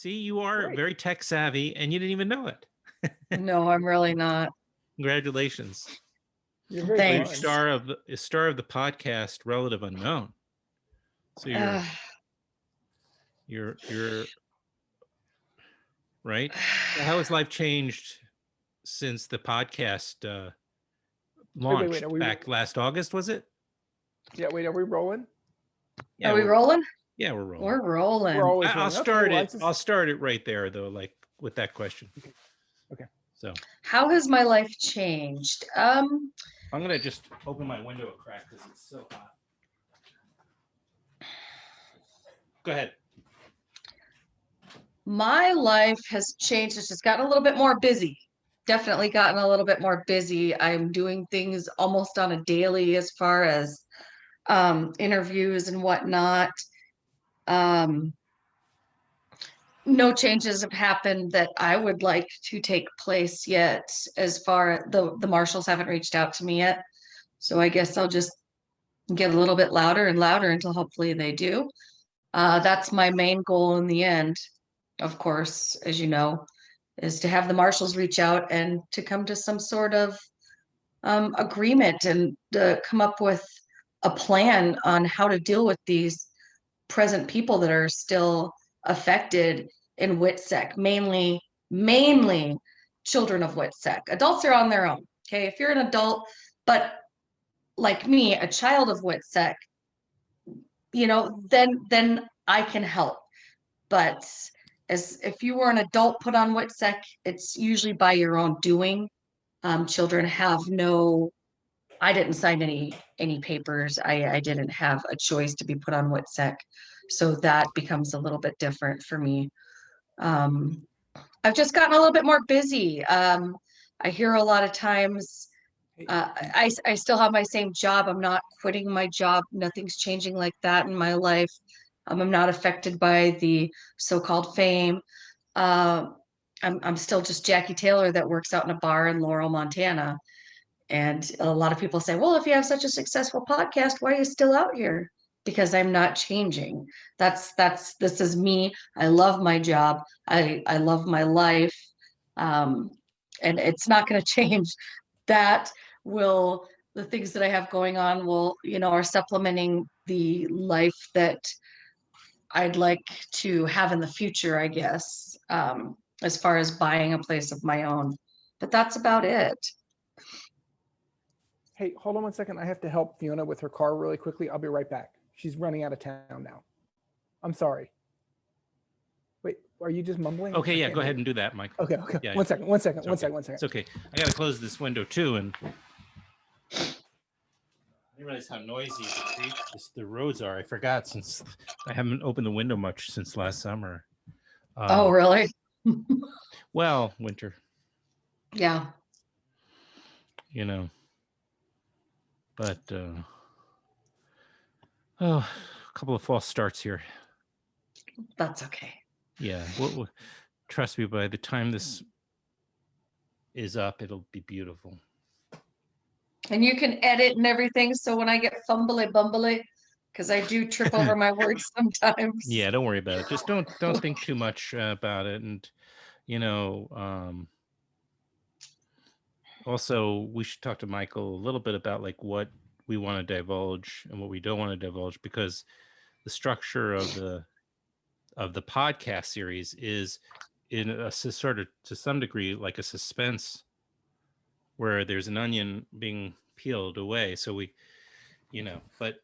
See, you are Great. very tech savvy, and you didn't even know it. No, I'm really not. Congratulations. You're very Thanks. kind. Star of the podcast, Relative Unknown. So you're right. So how has life changed since the podcast launched Are we back last August? Was it? Yeah. Wait. Are we rolling? Yeah, Are we rolling? Yeah, we're rolling. We're rolling. We're always I'll rolling. start Okay, it. I'll start it right there, though, like with that question. Okay. So How has my life changed? I'm gonna just open my window a crack because it's so hot. Go ahead. My life has changed. It's just gotten a little bit more busy. Definitely gotten a little bit more busy. I'm doing things almost on a daily as far as interviews and whatnot. No changes have happened that I would like to take place yet. As far the marshals haven't reached out to me yet, so I guess I'll just get a little bit louder and louder until hopefully they do. That's my main goal in the end, of course, as you know, is to have the marshals reach out and to come to some sort of agreement and come up with a plan on how to deal with these present people that are still affected in WITSEC, mainly children of WITSEC. Adults are on their own. Okay, if you're an adult, but like me, a child of WITSEC, then I can help. But as if you were an adult put on WITSEC, it's usually by your own doing. Children have I didn't sign any papers. I didn't have a choice to be put on WITSEC. So that becomes a little bit different for me. I've just gotten a little bit more busy. I hear a lot of times, I still have my same job. I'm not quitting my job. Nothing's changing like that in my life. I'm not affected by the so-called fame. I'm still just Jackee Taylor that works out in a bar in Laurel, Montana. And a lot of people say, well, if you have such a successful podcast, why are you still out here? Because I'm not changing. This is me. I love my job. I love my life. And it's not going to change. The things that I have going on are supplementing the life that I'd like to have in the future, I guess, as far as buying a place of my own. But that's about it. Hey, hold on 1 second. I have to help Fiona with her car really quickly. I'll be right back. She's running out of town now. I'm sorry. Wait, are you just mumbling? Okay, yeah, go ahead and do that, Mike. Okay. Yeah, one second. It's okay. I gotta close this window too, and I didn't realize how noisy the roads are. I forgot since I haven't opened the window much since last summer. Oh, really? Well, winter. Yeah. But a couple of false starts here. That's okay. Yeah, trust me, by the time this is up, it'll be beautiful. And you can edit and everything, so when I get fumbly bumbly, because I do trip over my words sometimes. Yeah, don't worry about it. Just don't think too much about it. And also we should talk to Michael a little bit about like what we want to divulge and what we don't want to divulge, because the structure of the podcast series is in a sort of, to some degree, like a suspense where there's an onion being peeled away. So we, but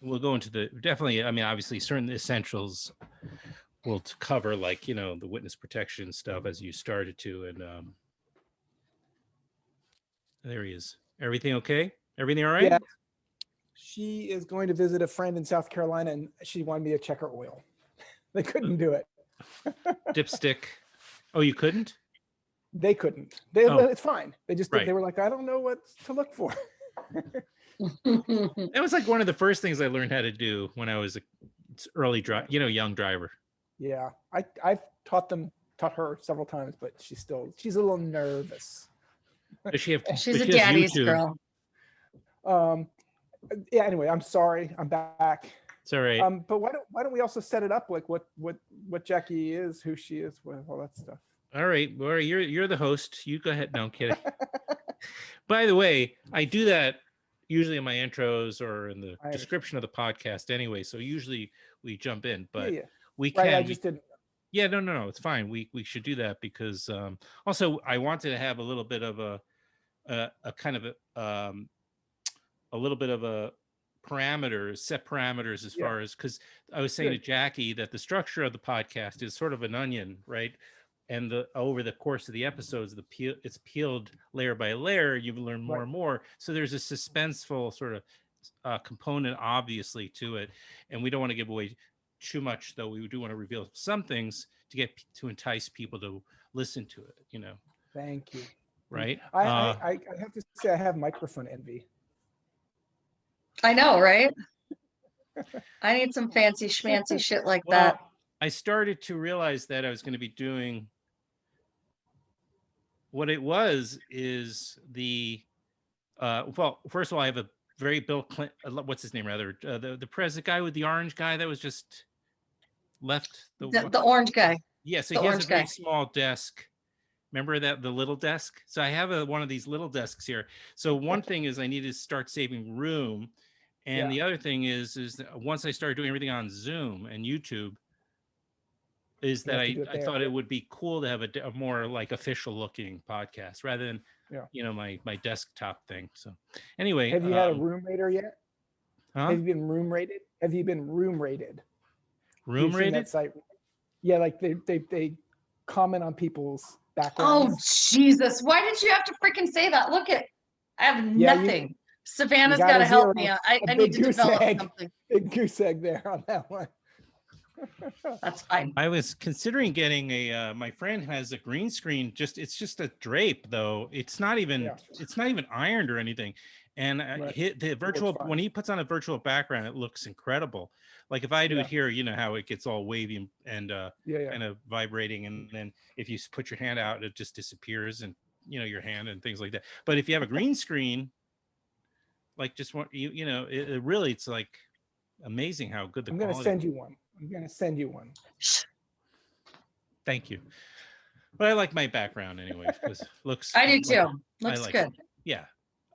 we'll go into definitely, I mean, obviously certain essentials we'll cover, like, the witness protection stuff as you started to. And there he is. Everything okay? Everything all right? Yeah. She is going to visit a friend in South Carolina, and she wanted me to check her oil. They couldn't do it. Dipstick. Oh, you couldn't? They couldn't. It's fine. They just Right. They were like, I don't know what to look for. That was like one of the first things I learned how to do when I was a young driver. Yeah, I've taught her several times, but she's a little nervous. Does she have? She's a daddy's girl. Yeah. Anyway, I'm sorry. I'm back. It's all right. But why don't we also set it up like what Jackee is, who she is, with all that stuff. All right. Well, you're the host. You go ahead. No, I'm kidding. By the way, I do that usually in my intros or in the description of the podcast anyway. So usually we jump in, but we can. Right, I just didn't. Yeah, no, it's fine. We should do that because also I wanted to have a little bit of a kind of a little bit of a set parameters as far as, because I was saying to Jackee that the structure of the podcast is sort of an onion, right? And over the course of the episodes, it's peeled layer by layer. You learn more and more. So there's a suspenseful sort of component, obviously, to it. And we don't want to give away too much, though. We do want to reveal some things to entice people to listen to it. Thank you. Right. I have to say I have microphone envy. I know, right? I need some fancy schmancy shit like that. I started to realize that I was going to be doing. What it was is the well, first of all, I have a very Bill Clinton, what's his name, rather, the president guy with the orange guy that was just left. The orange guy. Yeah, so he has a very small desk. Remember that, the little desk? So I have one of these little desks here. So one thing is I need to start saving room. And the other thing is that once I started doing everything on Zoom and YouTube, is that I thought it would be cool to have a more like official looking podcast rather than my desktop thing. So anyway, have you had a room rater yet? Huh? Have you been room rated? Have you been room rated? Room rated? That site? Yeah, like they comment on people's backgrounds. Oh Jesus! Why did you have to freaking say that? Look I have nothing. Savannah's got to help me. I need to develop something. Big goose egg there on that one. That's fine. I was considering getting my friend has a green screen. It's just a drape though. It's not even ironed or anything. And the virtual, when he puts on a virtual background, it looks incredible. Like if I do it here, you know how it gets all wavy and kind of vibrating, and then if you put your hand out, it just disappears, and your hand and things like that. But if you have a green screen, like just one, it really, it's like amazing how good the quality. I'm going to send you one. Thank you. But I like my background anyway, because looks. I do too. Looks like good. It. Yeah.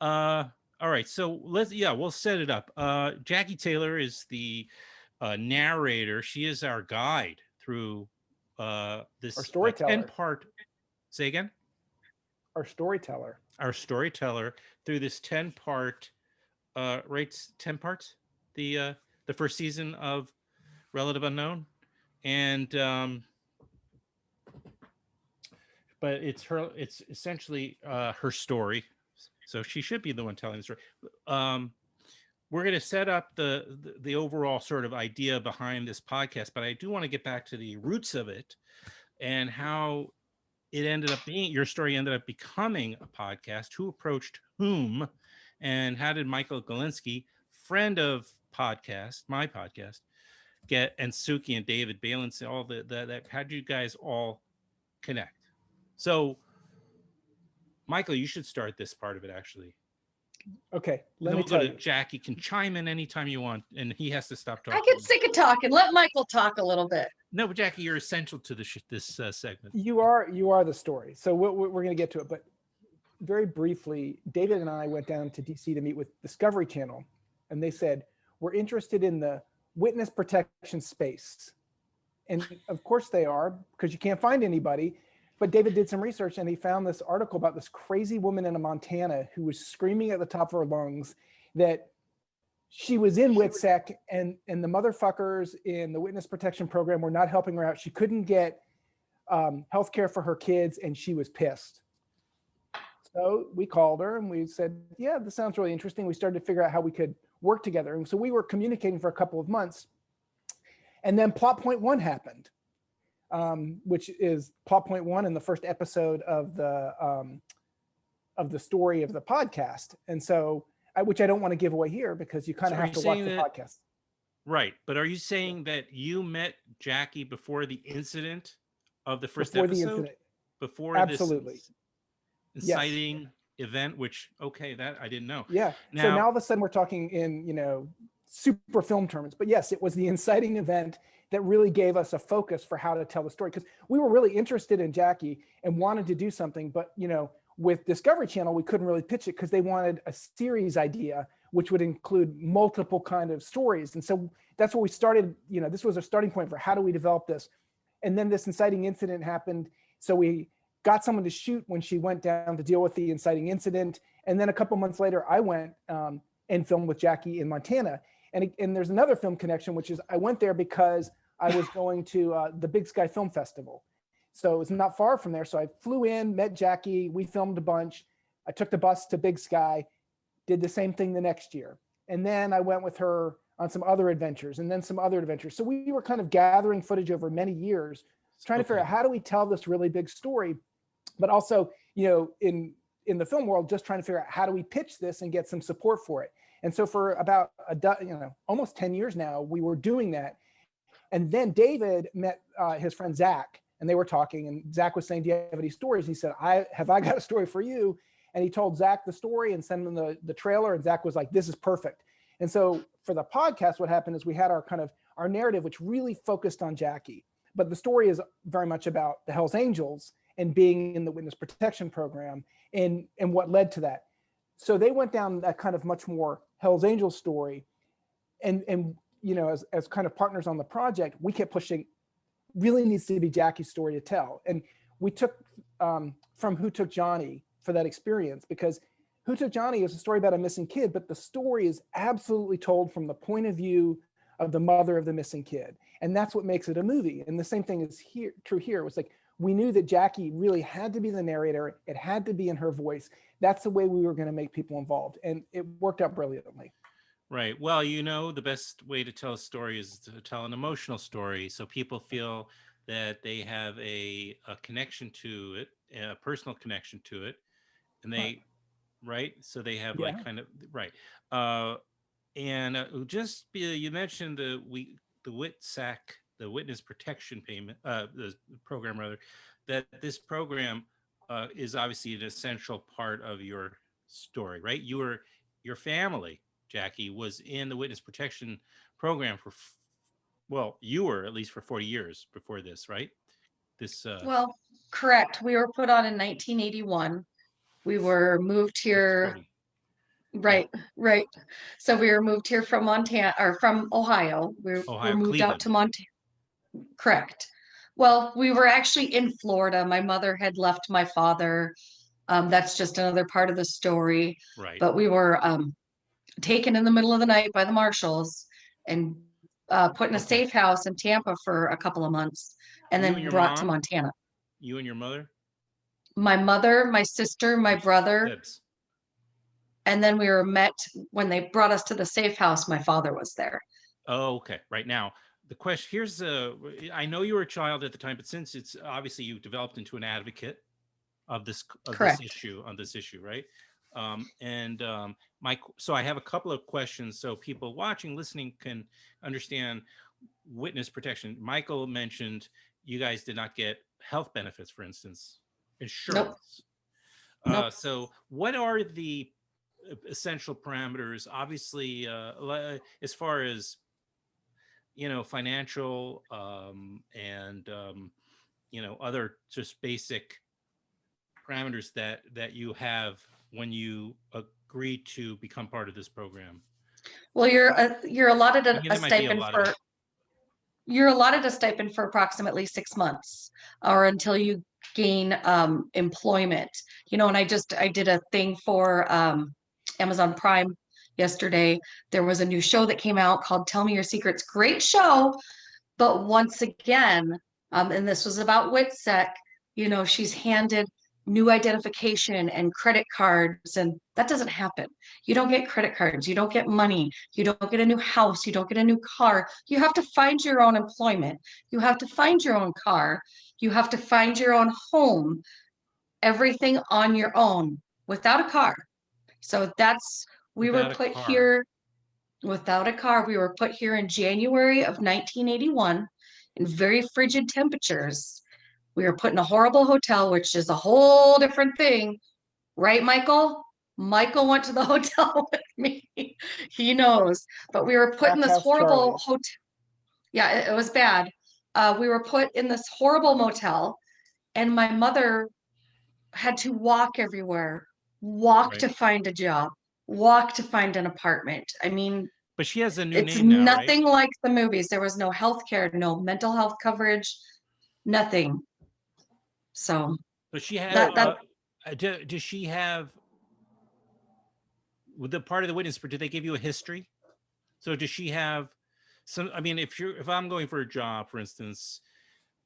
All right. So we'll set it up. Jackee Taylor is the narrator. She is our guide through this our storyteller. 10-part. Say again. Our storyteller. Our storyteller through this 10-part. Right, 10 parts. The first season of Relative Unknown, and but it's essentially her story, so she should be the one telling the story. We're going to set up the overall sort of idea behind this podcast, but I do want to get back to the roots of it and how it ended up being, your story ended up becoming a podcast, who approached whom, and how did Michael Galinsky, friend of my podcast, and Suki and David Balin, all that how did you guys all connect? So Michael, you should start this part of it, actually. Okay, let me tell you. Jackee can chime in anytime you want, and he has to stop talking. I get sick of talking. Let Michael talk a little bit. No, but Jackee, you're essential to this segment. You are the story. So we're going to get to it, but very briefly, David and I went down to DC to meet with Discovery Channel, and they said, we're interested in the witness protection space. And of course they are, because you can't find anybody. But David did some research, and he found this article about this crazy woman in Montana who was screaming at the top of her lungs that she was in WITSEC, and the motherfuckers in the witness protection program were not helping her out. She couldn't get healthcare for her kids, and she was pissed. So we called her and we said, yeah, this sounds really interesting. We started to figure out how we could work together. And so we were communicating for a couple of months. And then plot point 1 happened, which is plot point 1 in the first episode of the story of the podcast. And so, which I don't want to give away here because you kind of have to watch the podcast. Right. But are you saying that you met Jackee before the incident of the first episode? Before absolutely. This inciting event, which, okay, that I didn't know. Yeah. So now all of a sudden we're talking in, super film terms. But yes, it was the inciting event that really gave us a focus for how to tell the story, because we were really interested in Jackee and wanted to do something, but with Discovery Channel, we couldn't really pitch it because they wanted a series idea, which would include multiple kind of stories. And so that's where we started. This was a starting point for how do we develop this. And then this inciting incident happened. So we got someone to shoot when she went down to deal with the inciting incident. And then a couple months later, I went and filmed with Jackee in Montana. And there's another film connection, which is I went there because I was going to the Big Sky Film Festival. So it's not far from there. So I flew in, met Jackee, we filmed a bunch. I took the bus to Big Sky, did the same thing the next year. And then I went with her on some other adventures and then some other adventures. So we were kind of gathering footage over many years, trying to figure out how do we tell this really big story, but also, in the film world, just trying to figure out how do we pitch this and get some support for it. And so for about almost 10 years now, we were doing that. And then David met his friend Zach, and they were talking, and Zach was saying, do you have any stories? He said, I got a story for you. And he told Zach the story and sent him the trailer. And Zach was like, this is perfect. And so for the podcast, what happened is we had our narrative, which really focused on Jackee, but the story is very much about the Hells Angels and being in the witness protection program and what led to that. So they went down that kind of much more Hells Angels story. And as kind of partners on the project, we kept pushing, really needs to be Jackee's story to tell. And we took from Who Took Johnny for that experience, because Who Took Johnny is a story about a missing kid, but the story is absolutely told from the point of view of the mother of the missing kid. And that's what makes it a movie. And the same thing is true here. It was like, we knew that Jackee really had to be the narrator. It had to be in her voice. That's the way we were going to make people involved. And it worked out brilliantly. Right. Well, the best way to tell a story is to tell an emotional story, so people feel that they have a connection to it, a personal connection to it, and they, right? So they have kind of, right. You mentioned the WITSAC, the Witness Protection Payment, the program rather, that this program is obviously an essential part of your story, right? Your family, Jackee, was in the Witness Protection Program you were at least for 40 years before this, right? Well, correct. We were put on in 1981. We were moved here. Right. So we were moved here from Montana, or from Ohio. We were moved Cleveland. out to Montana. Correct. Well, we were actually in Florida. My mother had left my father. That's just another part of the story. Right. But we were taken in the middle of the night by the marshals and put in a safe house in Tampa for a couple of months, and then brought to Montana. You and your mother? My mother, my sister, my brother. And then we were met when they brought us to the safe house. My father was there. Oh, okay. Right now, the question here's I know you were a child at the time, but since it's obviously you developed into an advocate of this issue, right? So I have a couple of questions so people watching, listening can understand witness protection. Michael mentioned you guys did not get health benefits, for instance, insurance. Nope. So what are the essential parameters, obviously, as far as financial and other just basic parameters that you have when you agree to become part of this program? Well, you're allotted a stipend for you're allotted a stipend for approximately 6 months or until you gain employment. And I did a thing for Amazon Prime yesterday. There was a new show that came out called Tell Me Your Secrets. Great show. But once again, and this was about WITSEC, she's handed new identification and credit cards, and that doesn't happen. You don't get credit cards. You don't get money. You don't get a new house. You don't get a new car. You have to find your own employment. You have to find your own car. You have to find your own home, everything on your own without a car. So we were put here without a car. We were put here in January of 1981 in very frigid temperatures. We were put in a horrible hotel, which is a whole different thing. Right, Michael? Michael went to the hotel with me. He knows. But we were put in this Backhouse horrible Charlie's. hotel. Yeah, it was bad. We were put in this horrible motel, and my mother had to walk everywhere, walk Right. to find a job, walk to find an apartment. I mean, But she has a new it's name now, right? nothing like the movies. There was no health care, no mental health coverage, nothing. So But she had. that Does she have? With the part of the witness, did they give you a history? So does she have some? I mean, if I'm going for a job, for instance,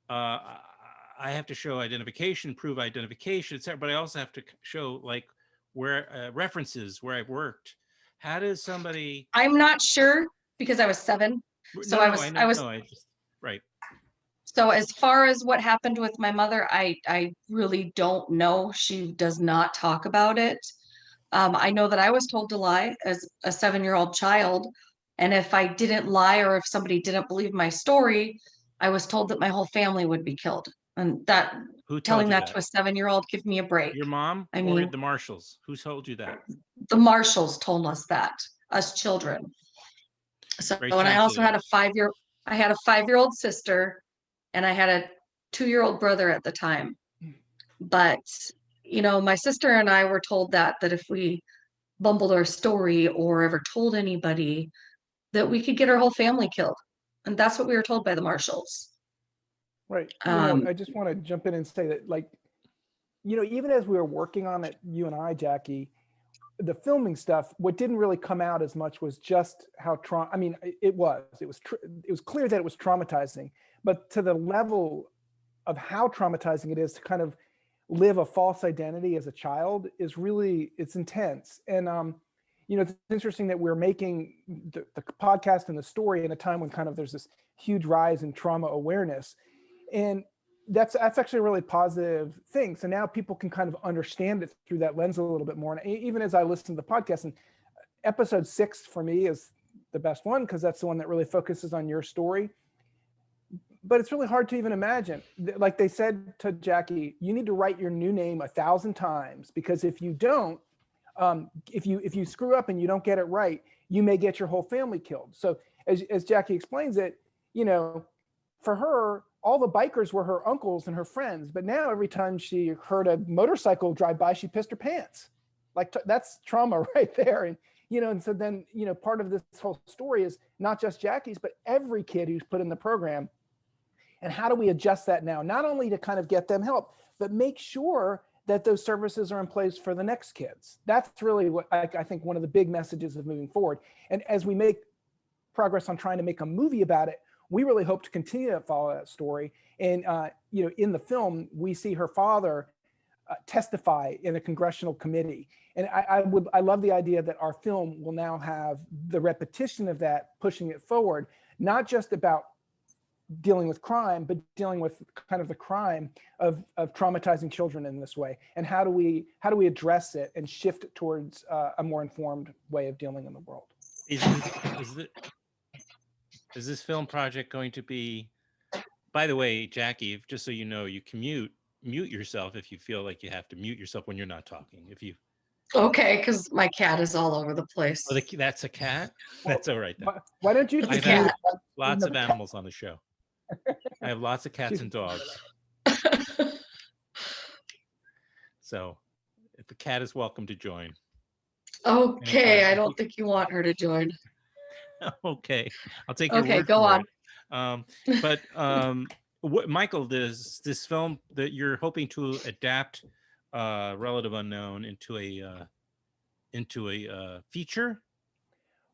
I have to show identification, prove identification, etc. But I also have to show like where references where I've worked. How does somebody? I'm not sure because I was 7. So No, I no, was I know. I was No, I just right. so as far as what happened with my mother, I really don't know. She does not talk about it. I know that I was told to lie as a 7-year-old child. And if I didn't lie or if somebody didn't believe my story, I was told that my whole family would be killed. And that Who told telling you that that? to a 7-year-old, give me a break. Your mom I or mean, the marshals? Who told you that? the marshals told us that, us children. So, Very and I also had sensitive. I had a 5-year-old sister and I had a 2-year-old brother at the time. But, you know, my sister and I were told that if we bumbled our story or ever told anybody, that we could get our whole family killed. And that's what we were told by the marshals. Right. You know, I just want to jump in and say that, like, you know, even as we were working on it, you and I, Jackee, the filming stuff, what didn't really come out as much was just how I mean, it was clear that it was traumatizing, but to the level of how traumatizing it is to kind of live a false identity as a child is really, it's intense. And, you know, it's interesting that we're making the podcast and the story in a time when kind of there's this huge rise in trauma awareness. And that's actually a really positive thing. So now people can kind of understand it through that lens a little bit more. And even as I listen to the podcast, and episode 6 for me is the best one because that's the one that really focuses on your story. But it's really hard to even imagine. Like they said to Jackee, you need to write your new name 1,000 times because if you don't, if you screw up and you don't get it right, you may get your whole family killed. So as Jackee explains it, you know, for her, all the bikers were her uncles and her friends. But now every time she heard a motorcycle drive by, she pissed her pants. Like that's trauma right there. And, you know, and so then, you know, part of this whole story is not just Jackee's, but every kid who's put in the program. And how do we adjust that now? Not only to kind of get them help, but make sure that those services are in place for the next kids. That's really what I think one of the big messages of moving forward. And as we make progress on trying to make a movie about it, we really hope to continue to follow that story. And, you know, in the film, we see her father testify in a congressional committee. And I love the idea that our film will now have the repetition of that, pushing it forward, not just about dealing with crime, but dealing with kind of the crime of traumatizing children in this way. And how do we address it and shift it towards a more informed way of dealing in the world? Is this film project going to be, by the way, Jackee, just so you know, you can mute yourself if you feel like you have to mute yourself when you're not talking. If you Okay, because my cat is all over the place. Oh, that's a cat? That's all right then. Why don't you just I've had lots of animals on the show. I have lots of cats and dogs. So if the cat is welcome to join. Okay, I don't think you want her to join. Okay, I'll take your word go for on. it. But what, Michael, this film that you're hoping to adapt Relative Unknown into a feature,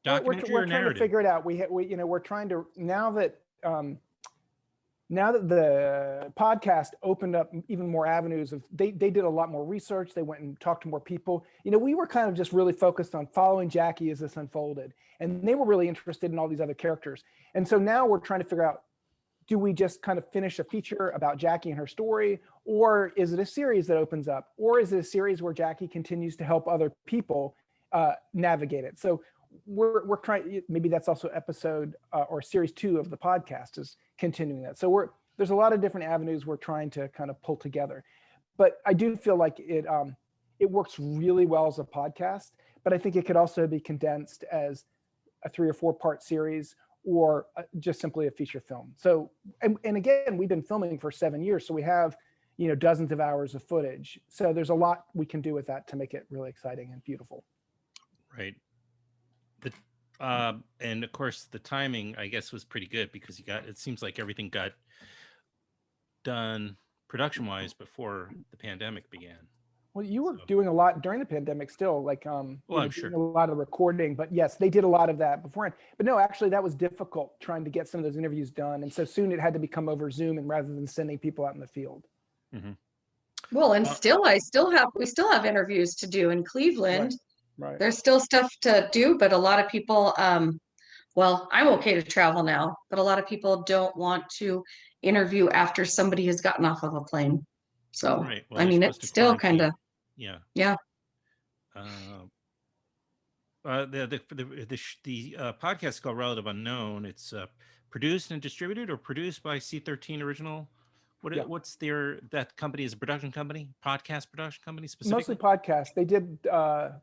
documentary, we're trying to figure it out. We you know, we're trying to, now that the podcast opened up even more avenues of, they did a lot more research. They went and talked to more people. You know, we were kind of just really focused on following Jackee as this unfolded, and they were really interested in all these other characters. And so now we're trying to figure out, do we just kind of finish a feature about Jackee and her story, or is it a series that opens up, or is it a series where Jackee continues to help other people navigate it? So we're trying, maybe that's also episode or series 2 of the podcast is continuing that. So there's a lot of different avenues we're trying to kind of pull together. But I do feel like it works really well as a podcast, but I think it could also be condensed as a 3 or 4 part series, or just simply a feature film. So, and again, we've been filming for 7 years, so we have, dozens of hours of footage. So there's a lot we can do with that to make it really exciting and beautiful. Right. And of course, the timing, I guess, was pretty good because it seems like everything got done production-wise before the pandemic began. Well, you were doing a lot during the pandemic still, like I'm sure. doing a lot of recording, but yes, they did a lot of that beforehand. But no, actually that was difficult trying to get some of those interviews done. And so soon it had to become over Zoom, and rather than sending people out in the field. Mm-hmm. Well, and we still have interviews to do in Cleveland. Right. There's still stuff to do, but a lot of people, well, I'm okay to travel now, but a lot of people don't want to interview after somebody has gotten off of a plane. So, right. Well, I mean, it's still kind of, yeah. The podcast is called Relative Unknown. It's produced and distributed or produced by C13 Original. What's that company? Is a production company, podcast production company specifically? Mostly podcast. They did,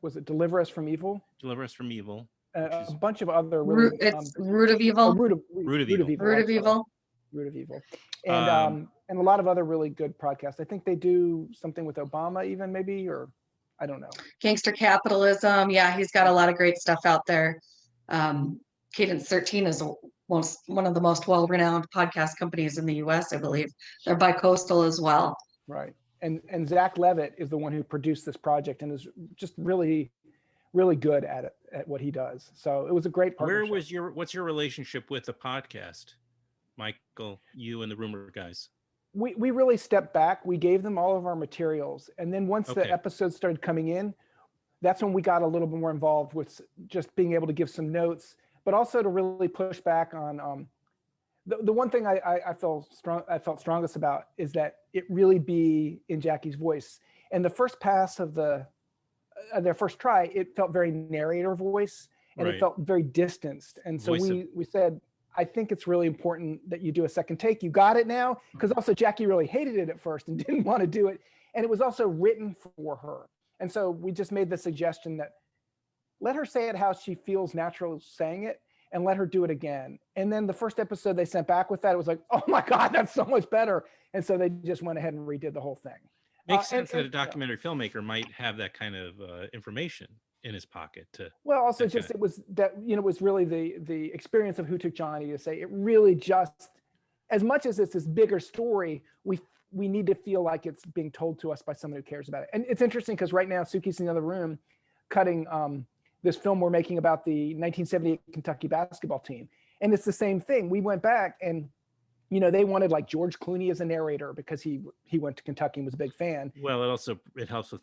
was it Deliver Us from Evil? Deliver Us from Evil. A bunch of other it's Root of Evil. Root of Evil. And a lot of other really good podcasts. I think they do something with Obama even, maybe, or I don't know. Gangster Capitalism. Yeah, he's got a lot of great stuff out there. Cadence 13 is one of the most well-renowned podcast companies in the US, I believe. They're bi-coastal as well. Right. And Zach Levitt is the one who produced this project and is just really, really good at it, at what he does. So it was a great partnership. What's your relationship with the podcast, Michael, you and the Rumor guys? We really stepped back. We gave them all of our materials. And then once the episodes started coming in, that's when we got a little bit more involved with just being able to give some notes, but also to really push back on the one thing I felt strongest about is that it really be in Jackee's voice. And the first pass of their first try, it felt very narrator voice, and it felt very distanced. And so we said, I think it's really important that you do a second take. You got it now? Because also Jackee really hated it at first and didn't want to do it. And it was also written for her. And so we just made the suggestion that let her say it how she feels natural saying it, and let her do it again. And then the first episode they sent back with that, it was like, oh my God, that's so much better. And so they just went ahead and redid the whole thing. Makes sense that a documentary filmmaker might have that kind of information in his pocket also just it was that, it was really the experience of Who Took Johnny to say it really just, as much as it's this bigger story, we need to feel like it's being told to us by someone who cares about it. And it's interesting because right now Suki's in the other room cutting this film we're making about the 1978 Kentucky basketball team. And it's the same thing. We went back and, they wanted like George Clooney as a narrator because he went to Kentucky and was a big fan. Well, it helps with,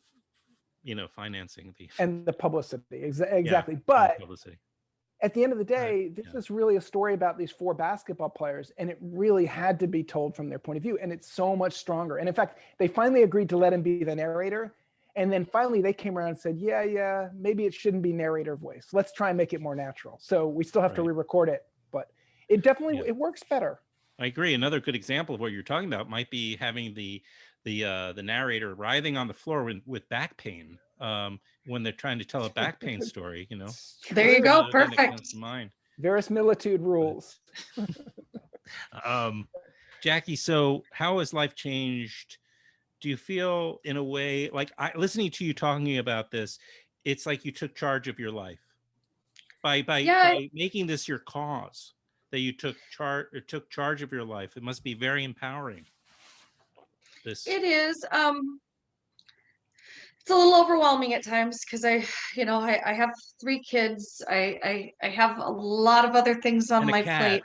financing and the publicity. Exactly. But at the end of the day, this is really a story about these 4 basketball players, and it really had to be told from their point of view. And it's so much stronger. And in fact, they finally agreed to let him be the narrator. And then finally they came around and said, yeah, maybe it shouldn't be narrator voice. Let's try and make it more natural. So we still have to re-record it, but it definitely, it works better. I agree. Another good example of what you're talking about might be having the narrator writhing on the floor with back pain when they're trying to tell a back pain story, There you go. Perfect. Verisimilitude rules. Jackee, so how has life changed? Do you feel in a way like listening to you talking about this, it's like you took charge of your life by making this your cause, that you took charge of your life? It must be very empowering. It is. It's a little overwhelming at times because I have 3 kids. I have a lot of other things on my plate,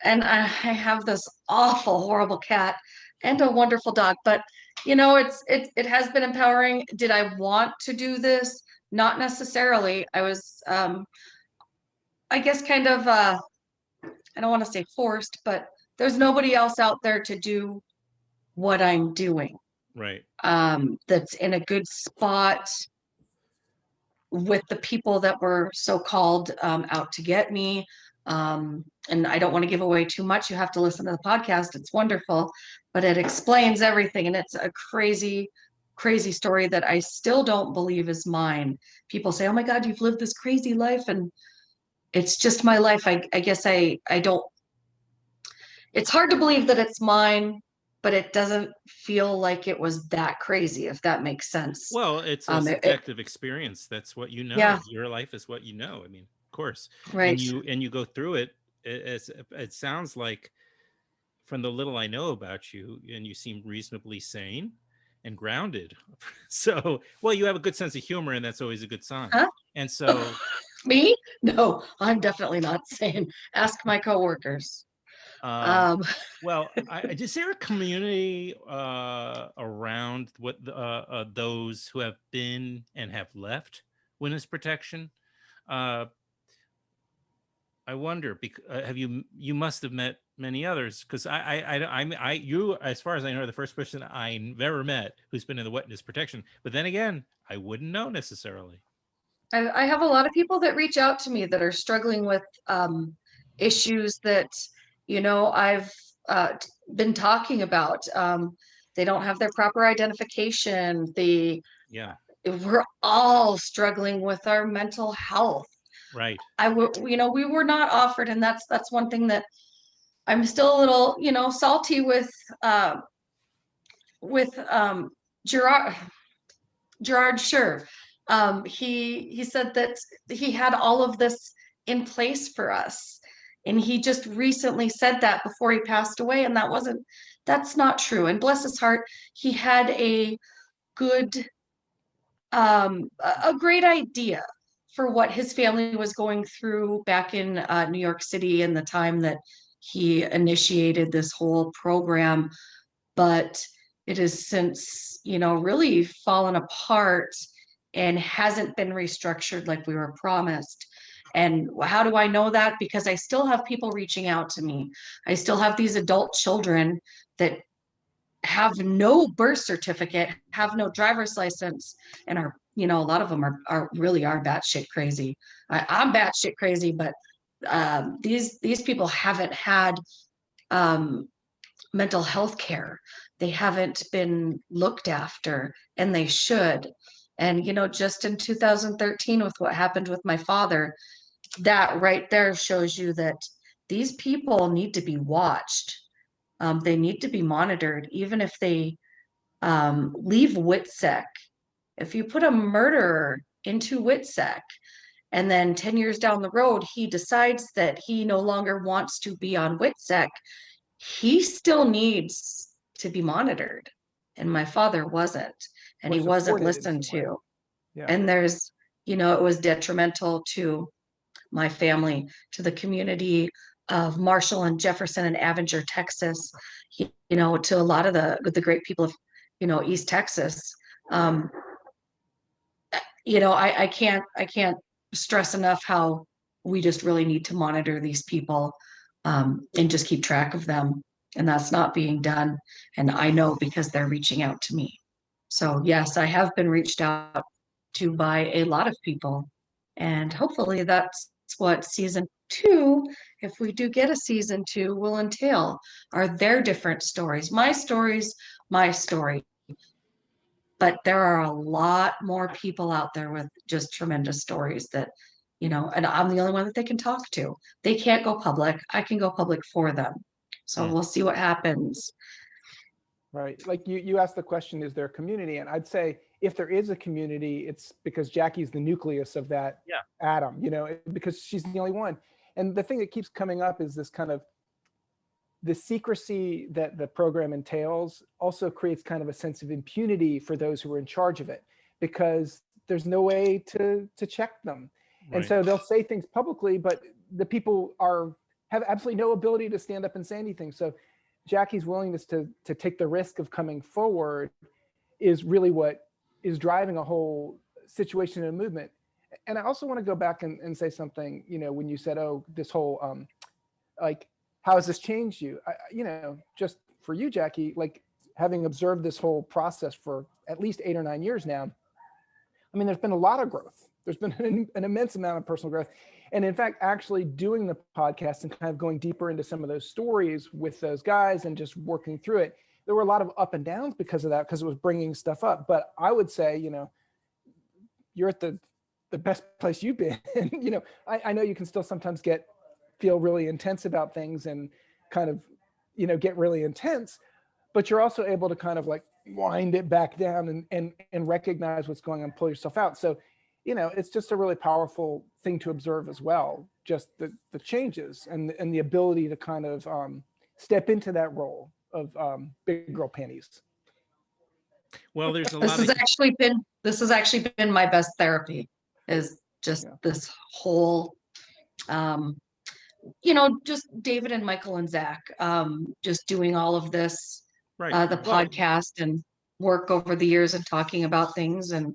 and I have this awful, horrible cat and a wonderful dog. But it has been empowering. Did I want to do this? Not necessarily. I was, I guess, kind of. I don't want to say forced, but there's nobody else out there to do what I'm doing. Right. That's in a good spot with the people that were so-called out to get me. And I don't want to give away too much. You have to listen to the podcast. It's wonderful, but it explains everything. And it's a crazy, crazy story that I still don't believe is mine. People say, oh my God, you've lived this crazy life. And it's just my life. I guess I don't, it's hard to believe that it's mine, but it doesn't feel like it was that crazy, if that makes sense. Well, it's a subjective experience. That's what you know. Yeah. Your life is what you know. I mean, of course. Right. And you go through it. It sounds like, from the little I know about you, and you seem reasonably sane and grounded. So, well, you have a good sense of humor, and that's always a good sign. Huh? And so, Me? No, I'm definitely not sane. Ask my coworkers. well, is there a community around what those who have been and have left witness protection? I wonder, because you must have met many others, because you, as far as I know, are the first person I ever met who's been in the witness protection. But then again, I wouldn't know necessarily. I have a lot of people that reach out to me that are struggling with issues that, I've been talking about. They don't have their proper identification. We're all struggling with our mental health. Right. We were not offered, and that's one thing that I'm still a little, salty with Gerard Scher. He said that he had all of this in place for us, and he just recently said that before he passed away, and that's not true. And bless his heart, he had a great idea for what his family was going through back in New York City in the time that he initiated this whole program. But it has since, really fallen apart and hasn't been restructured like we were promised. And how do I know that? Because I still have people reaching out to me. I still have these adult children that have no birth certificate, have no driver's license, and are, a lot of them are really batshit crazy. I'm batshit crazy, but these people haven't had mental health care. They haven't been looked after, and they should. And, just in 2013, with what happened with my father, that right there shows you that these people need to be watched. They need to be monitored, even if they leave WITSEC. If you put a murderer into WITSEC, and then 10 years down the road, he decides that he no longer wants to be on WITSEC, he still needs to be monitored. And my father wasn't, and he wasn't listened to. Yeah. And there's, it was detrimental to my family, to the community of Marshall and Jefferson and Avenger, Texas, to a lot of the great people of, East Texas. I can't stress enough how we just really need to monitor these people and just keep track of them. And that's not being done. And I know because they're reaching out to me. So yes, I have been reached out to by a lot of people. And hopefully that's what season 2, if we do get a season 2, will entail, are their different stories. My story's my story. But there are a lot more people out there with just tremendous stories that, and I'm the only one that they can talk to. They can't go public. I can go public for them. So we'll see what happens. Right. Like you asked the question, is there a community? And I'd say if there is a community, it's because Jackee's the nucleus of that atom, because she's the only one. And the thing that keeps coming up is this kind of the secrecy that the program entails also creates kind of a sense of impunity for those who are in charge of it, because there's no way to check them. Right. And so they'll say things publicly, but the people have absolutely no ability to stand up and say anything. So Jackee's willingness to take the risk of coming forward is really what is driving a whole situation and movement. And I also want to go back and say something, when you said, oh, this whole, how has this changed you? Just for you, Jackee, like having observed this whole process for at least 8 or 9 years now, I mean, there's been a lot of growth. There's been an immense amount of personal growth. And in fact, actually doing the podcast and kind of going deeper into some of those stories with those guys and just working through it, there were a lot of up and downs because of that, because it was bringing stuff up. But I would say, you're at the best place you've been. I know you can still sometimes feel really intense about things and kind of, get really intense, but you're also able to kind of like wind it back down and recognize what's going on, pull yourself out. So, it's just a really powerful thing to observe as well, just the changes and the ability to kind of step into that role of big girl panties. Well, there's a This lot has of actually been my best therapy, is just this whole just David and Michael and Zach, just doing all of this, the podcast and work over the years and talking about things, and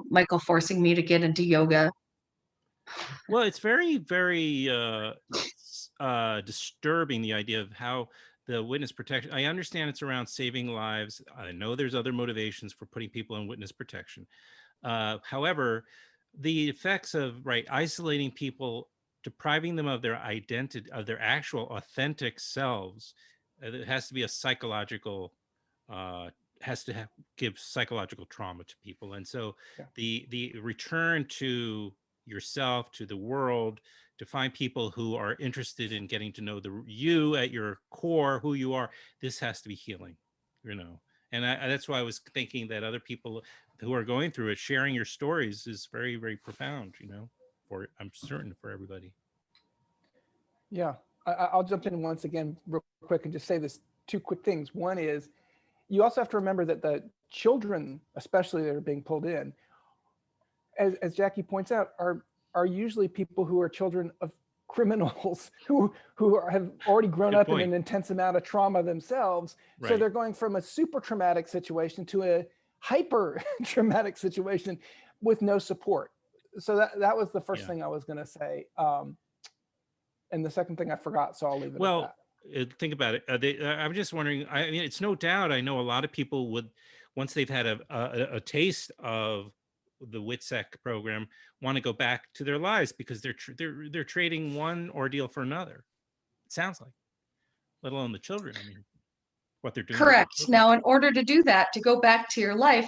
Michael forcing me to get into yoga. Well, it's very, very disturbing, the idea of how the witness protection. I understand it's around saving lives. I know there's other motivations for putting people in witness protection. However, the effects of isolating people, depriving them of their identity, of their actual authentic selves, it has to be a psychological, give psychological trauma to people. And so the return to yourself, to the world, to find people who are interested in getting to know you at your core, who you are, this has to be healing, and that's why I was thinking that other people who are going through it, sharing your stories is very, very profound, I'm certain for everybody. Yeah, I'll jump in once again real quick and just say this 2 quick things. One is, you also have to remember that the children, especially that are being pulled in, as Jackee points out, are usually people who are children of criminals who have already grown up in an intense amount of trauma themselves. Right. So they're going from a super traumatic situation to a hyper traumatic situation with no support. So that was the first thing I was going to say. And the second thing I forgot, so I'll leave it at that. Think about it. I'm just wondering, I mean, it's no doubt, I know a lot of people would, once they've had a taste of the WITSEC program, want to go back to their lives because they're trading one ordeal for another. It sounds like, let alone the children. I mean, what they're doing. Correct. Now, in order to do that, to go back to your life,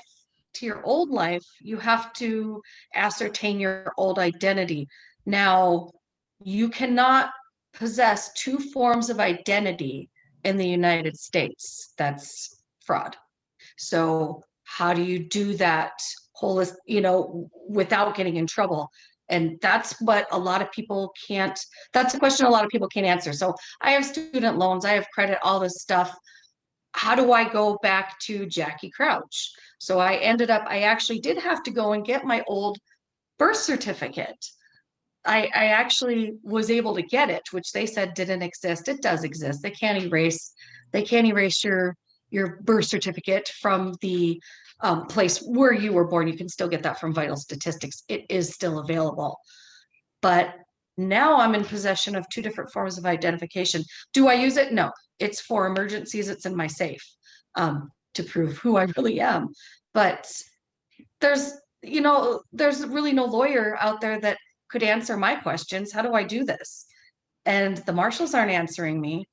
to your old life, you have to ascertain your old identity. Now, you cannot possess 2 forms of identity in the United States. That's fraud. So how do you do that without getting in trouble? And that's what a lot of people that's a question a lot of people can't answer. So I have student loans, I have credit, all this stuff. How do I go back to Jackee Crouch? So I actually did have to go and get my old birth certificate. I actually was able to get it, which they said didn't exist. It does exist. They can't erase your birth certificate from the place where you were born. You can still get that from Vital Statistics. It is still available. But now I'm in possession of 2 different forms of identification. Do I use it? No. It's for emergencies. It's in my safe to prove who I really am. But there's really no lawyer out there that could answer my questions. How do I do this? And the marshals aren't answering me.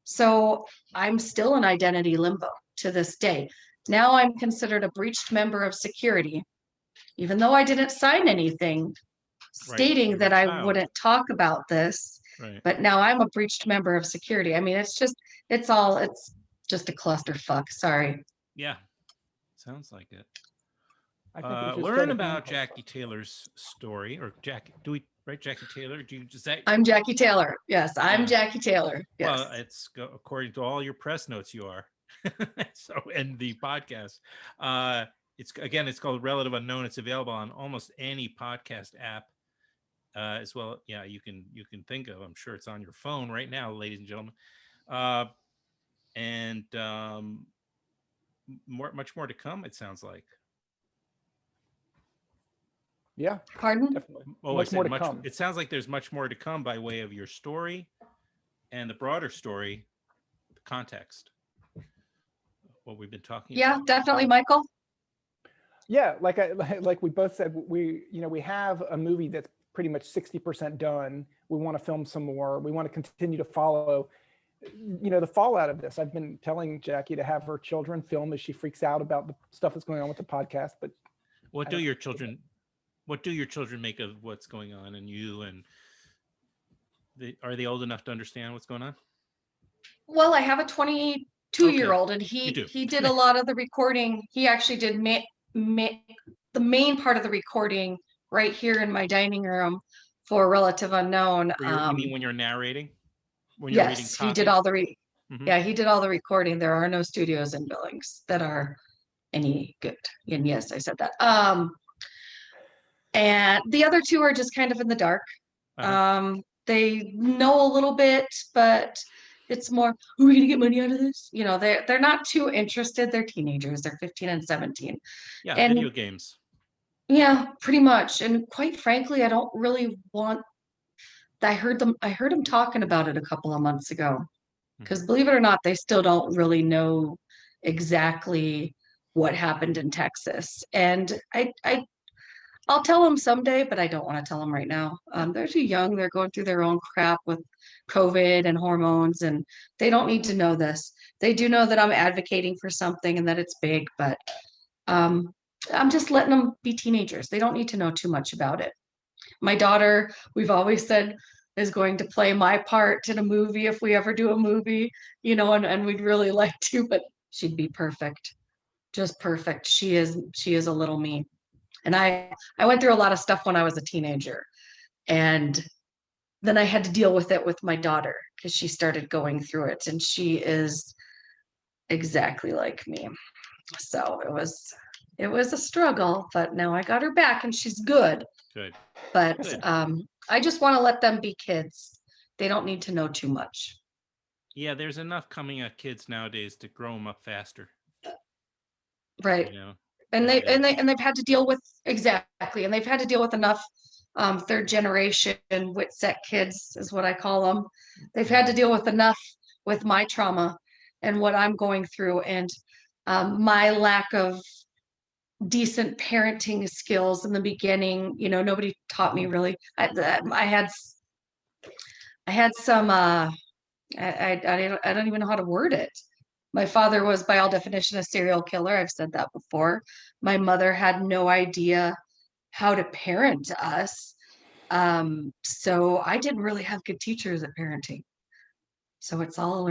So I'm still in identity limbo to this day. Now I'm considered a breached member of security, even though I didn't sign anything stating that I wouldn't talk about this. Right. But now I'm a breached member of security. I mean, it's just a clusterfuck. Sorry. Yeah, sounds like it. Learn about Jackee Taylor's story, or Jackee. Do we right, Jackee Taylor? I'm Jackee Taylor. Yes, I'm Jackee Taylor. Yes. Well, it's according to all your press notes, you are. So, and the podcast, it's called Relative Unknown. It's available on almost any podcast app, as well. Yeah, you can think of. I'm sure it's on your phone right now, ladies and gentlemen. And much more to come. It sounds like. Yeah. Pardon? Definitely. Much more to come. It sounds like there's much more to come by way of your story and the broader story, the context, what we've been talking about. Yeah, definitely, Michael. Yeah, like we both said, we have a movie that's pretty much 60% done. We want to film some more. We want to continue to follow the fallout of this. I've been telling Jackee to have her children film as she freaks out about the stuff that's going on with the podcast. But what do your children make of what's going on, and you and are they old enough to understand what's going on? Well, I have a 22-year-old, and he did a lot of the recording. He actually did the main part of the recording right here in my dining room for Relative Unknown. You mean when you're narrating? When you're reading Yes, copy? he did all the yeah, he did all the recording. There are no studios in Billings that are any good. And yes, I said that. And the other two are just kind of in the dark. They know a little bit, but it's more, are we gonna get money out of this? They're not too interested. They're teenagers. They're 15 and 17. Yeah, and video games. Yeah, pretty much. And quite frankly, I don't really want. I heard him talking about it a couple of months ago. Because believe it or not, they still don't really know exactly what happened in Texas. And I'll tell them someday, but I don't want to tell them right now. They're too young. They're going through their own crap with COVID and hormones, and they don't need to know this. They do know that I'm advocating for something and that it's big, but I'm just letting them be teenagers. They don't need to know too much about it. My daughter, we've always said, is going to play my part in a movie if we ever do a movie, and we'd really like to, but she'd be perfect. Just perfect. She is a little me. And I went through a lot of stuff when I was a teenager. And then I had to deal with it with my daughter because she started going through it, and she is exactly like me. So it was a struggle, but now I got her back and she's good. Good. But I just want to let them be kids. They don't need to know too much. Yeah, there's enough coming at kids nowadays to grow them up faster. Right. And they've had to deal with and they've had to deal with enough third generation Witset kids is what I call them. They've had to deal with enough with my trauma and what I'm going through, and my lack of decent parenting skills in the beginning. Nobody taught me really. I had some I don't even know how to word it. My father was by all definition a serial killer. I've said that before. My mother had no idea how to parent us. So I didn't really have good teachers at parenting. So it's all a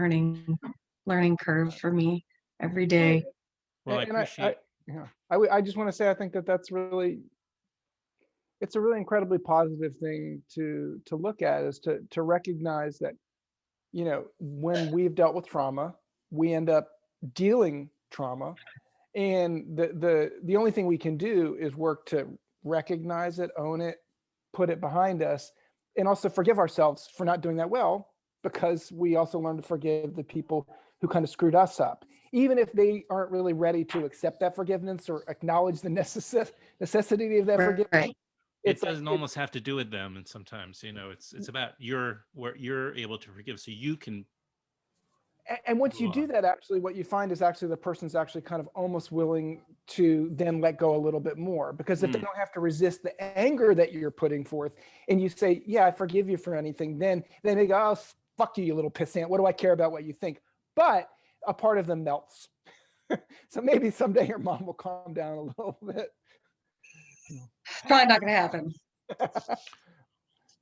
learning curve for me every day. Well, I appreciate. I just want to say I think that's really, it's a really incredibly positive thing to look at, is to recognize that when we've dealt with trauma, we end up dealing trauma, and the only thing we can do is work to recognize it, own it, put it behind us, and also forgive ourselves for not doing that well, because we also learn to forgive the people who kind of screwed us up, even if they aren't really ready to accept that forgiveness or acknowledge the necessity of that forgiveness. Right. It doesn't almost have to do with them, and sometimes it's about where you're able to forgive, so you can. And once you do that, actually, what you find is actually the person's actually kind of almost willing to then let go a little bit more, because if they don't have to resist the anger that you're putting forth, and you say, "Yeah, I forgive you for anything," then they go, "Oh, fuck you, you little pissant. What do I care about what you think?" But a part of them melts. So maybe someday your mom will calm down a little bit. Probably not going to happen.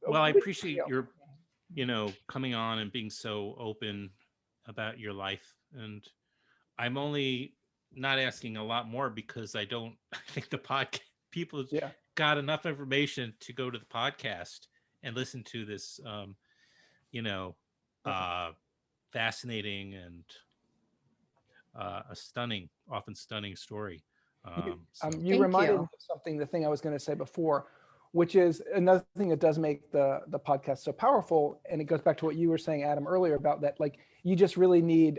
Well, I appreciate your, coming on and being so open about your life. And I'm only not asking a lot more, because I think the podcast people got enough information to go to the podcast and listen to this, fascinating and often stunning story. You reminded me of something, the thing I was going to say before, which is another thing that does make the podcast so powerful. And it goes back to what you were saying, Adam, earlier about that, like, you just really need,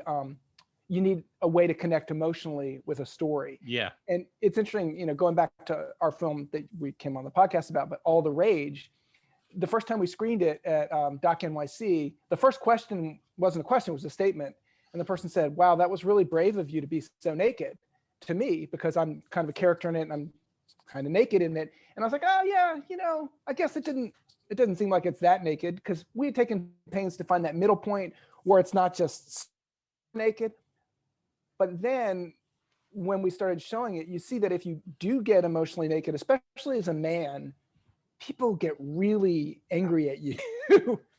you need a way to connect emotionally with a story. Yeah. And it's interesting, going back to our film that we came on the podcast about, but All the Rage, the first time we screened it at Doc NYC, the first question wasn't a question, it was a statement. And the person said, "Wow, that was really brave of you to be so naked," to me, because I'm kind of a character in it and I'm kind of naked in it. And I was like, "Oh yeah, I guess it didn't seem like it's that naked," because we had taken pains to find that middle point where it's not just naked. But then when we started showing it, you see that if you do get emotionally naked, especially as a man, people get really angry at you.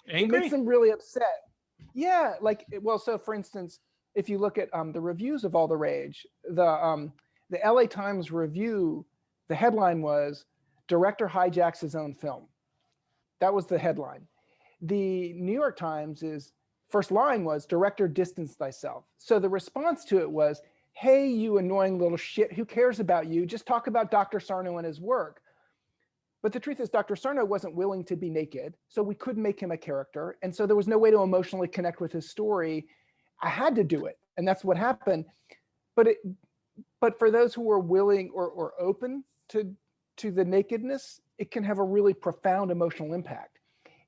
It makes them really upset. Yeah, like, well, so for instance, if you look at the reviews of All the Rage, the LA Times review, the headline was "Director hijacks his own film." That was the headline. The New York Times first line was "Director distance thyself." So the response to it was, "Hey, you annoying little shit, who cares about you? Just talk about Dr. Sarno and his work." But the truth is, Dr. Sarno wasn't willing to be naked, so we couldn't make him a character. And so there was no way to emotionally connect with his story. I had to do it, and that's what happened. But for those who are willing or open to the nakedness, it can have a really profound emotional impact.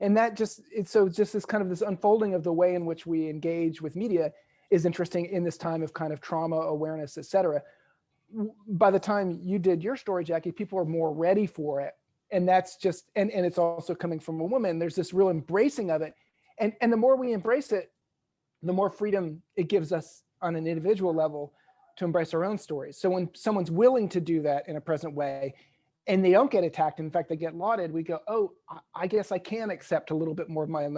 And that just this kind of this unfolding of the way in which we engage with media is interesting in this time of kind of trauma awareness, et cetera. By the time you did your story, Jackee, people are more ready for it. And that's just, and it's also coming from a woman. There's this real embracing of it. And the more we embrace it, the more freedom it gives us on an individual level to embrace our own stories. So when someone's willing to do that in a present way, and they don't get attacked, in fact, they get lauded, we go, oh, I guess I can accept a little bit more of my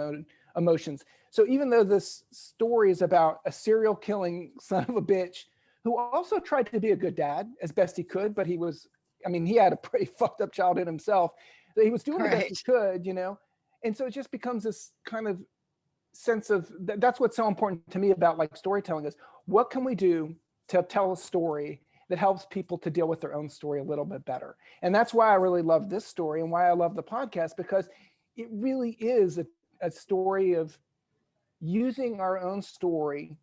emotions. So even though this story is about a serial killing son of a bitch who also tried to be a good dad as best he could, but he had a pretty fucked up childhood himself. He was doing the best he could, And so it just becomes this kind of sense of, that's what's so important to me about like storytelling is, what can we do to tell a story that helps people to deal with their own story a little bit better? And that's why I really love this story and why I love the podcast, because it really is a story of using our own story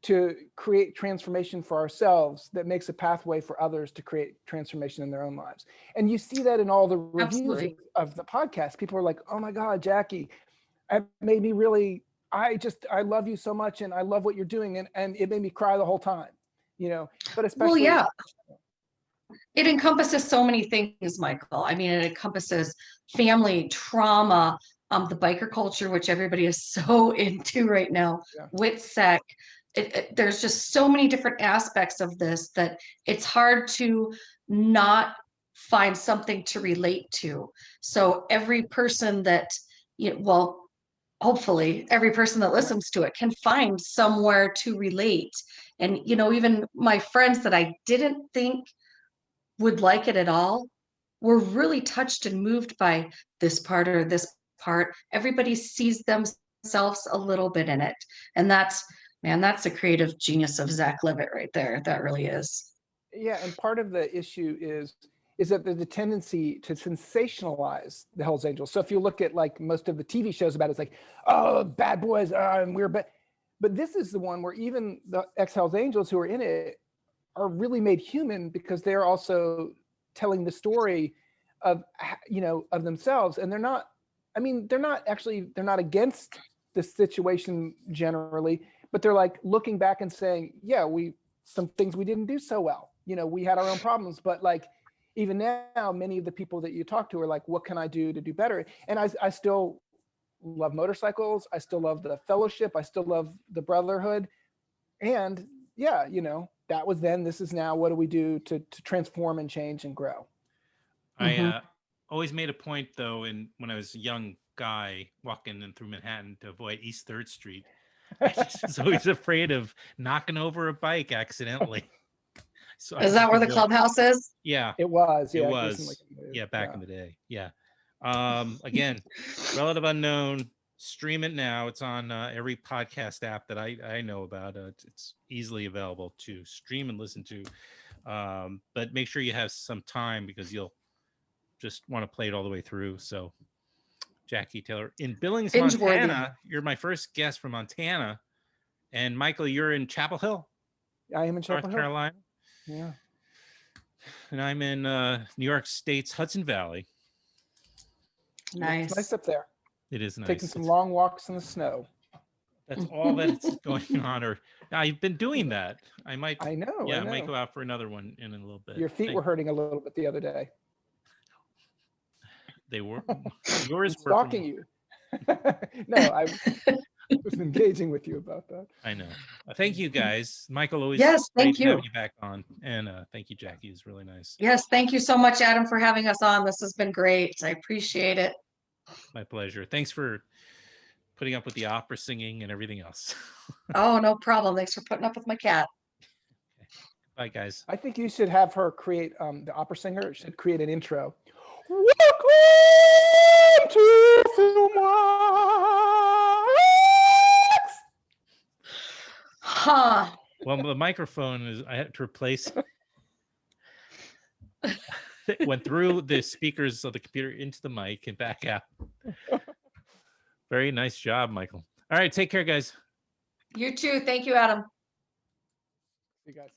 to create transformation for ourselves that makes a pathway for others to create transformation in their own lives. And you see that in all the reviews of the podcast. People are like, oh my God, Jackee, it made me really, I love you so much and I love what you're doing. And it made me cry the whole time, but especially. Well, yeah. It encompasses so many things, Michael. I mean, it encompasses family, trauma, the biker culture, which everybody is so into right now, WITSEC. There's just so many different aspects of this that it's hard to not find something to relate to. So every person that, hopefully every person that listens to it can find somewhere to relate. And, even my friends that I didn't think would like it at all were really touched and moved by this part or this part. Everybody sees themselves a little bit in it. And that's the creative genius of Zach Levitt right there. That really is. Yeah, and part of the issue is that there's a tendency to sensationalize the Hells Angels. So if you look at like most of the TV shows about it, it's like, oh, bad boys, and we're bad. But this is the one where even the ex-Hells Angels who are in it are really made human because they're also telling the story of, of themselves. And they're not against the situation generally, but they're like looking back and saying, yeah, some things we didn't do so well. We had our own problems, but like, even now, many of the people that you talk to are like, what can I do to do better? And I still love motorcycles. I still love the fellowship. I still love the brotherhood. And yeah, that was then, this is now. What do we do to transform and change and grow? I always made a point though, when I was a young guy walking in through Manhattan to avoid East 3rd Street, I was always afraid of knocking over a bike accidentally. So is that where the clubhouse is? Yeah, it was. Yeah, it was. Yeah, back in the day. Yeah. Again, Relative Unknown. Stream it now. It's on every podcast app that I know about. It's easily available to stream and listen to. But make sure you have some time because you'll just want to play it all the way through. So, Jackee Taylor in Billings, Montana. You're my first guest from Montana, and Michael, you're in Chapel Hill. I am in Chapel Hill, North Carolina. Yeah. And I'm in New York State's Hudson Valley. Nice. It's nice up there. It is nice. Taking some long walks in the snow. That's all that's going on. Or I've been doing that. I know. Yeah, I might go out for another one in a little bit. Your feet were hurting a little bit the other day. They were. Yours were stalking you. No, was engaging with you about that. I know. Thank you guys. Michael, always Yes, great thank you. having you back on. And thank you, Jackee. It was really nice. Yes, thank you so much, Adam, for having us on. This has been great. I appreciate it. My pleasure. Thanks for putting up with the opera singing and everything else. Oh, no problem. Thanks for putting up with my cat. Bye, guys. I think you should have her create the opera singer should create an intro. Welcome to Filmwax. Huh. Well, the microphone is, I had to replace. It went through the speakers of the computer into the mic and back out. Very nice job, Michael. All right, take care, guys. You too. Thank you, Adam. You guys.